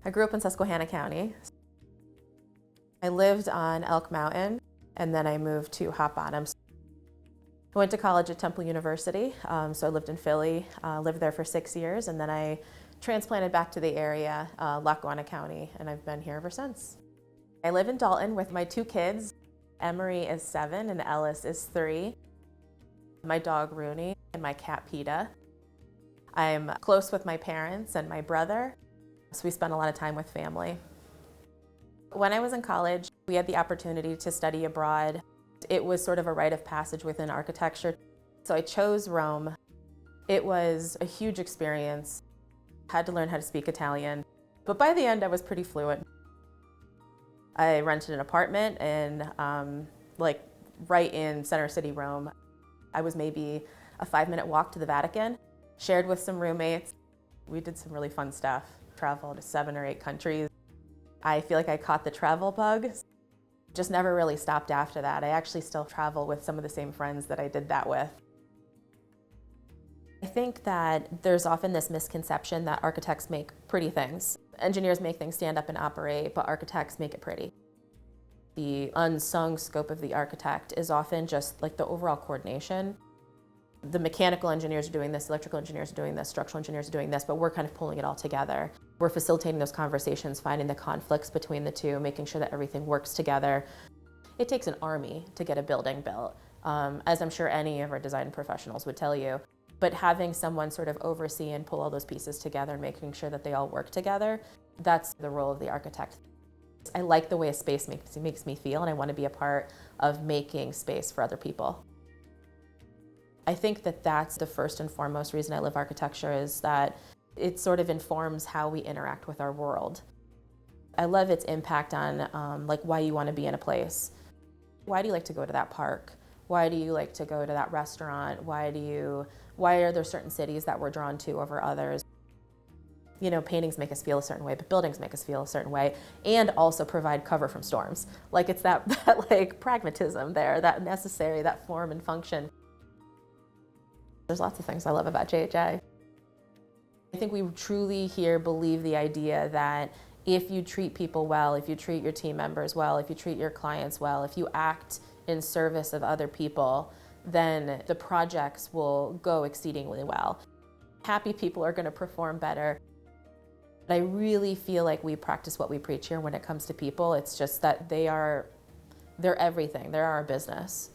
I grew up in Susquehanna County. I lived on Elk Mountain, and then I moved to Hot Bottoms. I went to college at Temple University, so I lived in Philly, lived there for 6 years, and then I transplanted back to the area, Lackawanna County, and I've been here ever since. I live in Dalton with my 2 kids. Emery is 7 and Ellis is 3. My dog Rooney and my cat PETA. I'm close with my parents and my brother, so we spend a lot of time with family. When I was in college, we had the opportunity to study abroad. It was sort of a rite of passage within architecture. So I chose Rome. It was a huge experience. Had to learn how to speak Italian, but by the end I was pretty fluent. I rented an apartment in right in Center City, Rome. I was maybe a 5-minute walk to the Vatican, shared with some roommates. We did some really fun stuff, traveled to 7 or 8 countries. I feel like I caught the travel bug. Just never really stopped after that. I actually still travel with some of the same friends that I did that with. I think that there's often this misconception that architects make pretty things. Engineers make things stand up and operate, but architects make it pretty. The unsung scope of the architect is often just like the overall coordination. The mechanical engineers are doing this, electrical engineers are doing this, structural engineers are doing this, but we're kind of pulling it all together. We're facilitating those conversations, finding the conflicts between the two, making sure that everything works together. It takes an army to get a building built, as I'm sure any of our design professionals would tell you. But having someone sort of oversee and pull all those pieces together and making sure that they all work together, that's the role of the architect. I like the way a space makes me feel, and I want to be a part of making space for other people. I think that that's the first and foremost reason I love architecture, is that it sort of informs how we interact with our world. I love its impact on like why you want to be in a place. Why do you like to go to that park? Why do you like to go to that restaurant? Why are there certain cities that we're drawn to over others? You know, paintings make us feel a certain way, but buildings make us feel a certain way, and also provide cover from storms. Like it's that like pragmatism there, that necessary, that form and function. There's lots of things I love about JHI. I think we truly here believe the idea that if you treat people well, if you treat your team members well, if you treat your clients well, if you act in service of other people, then the projects will go exceedingly well. Happy people are going to perform better. I really feel like we practice what we preach here when it comes to people. It's just that they're everything. They're our business.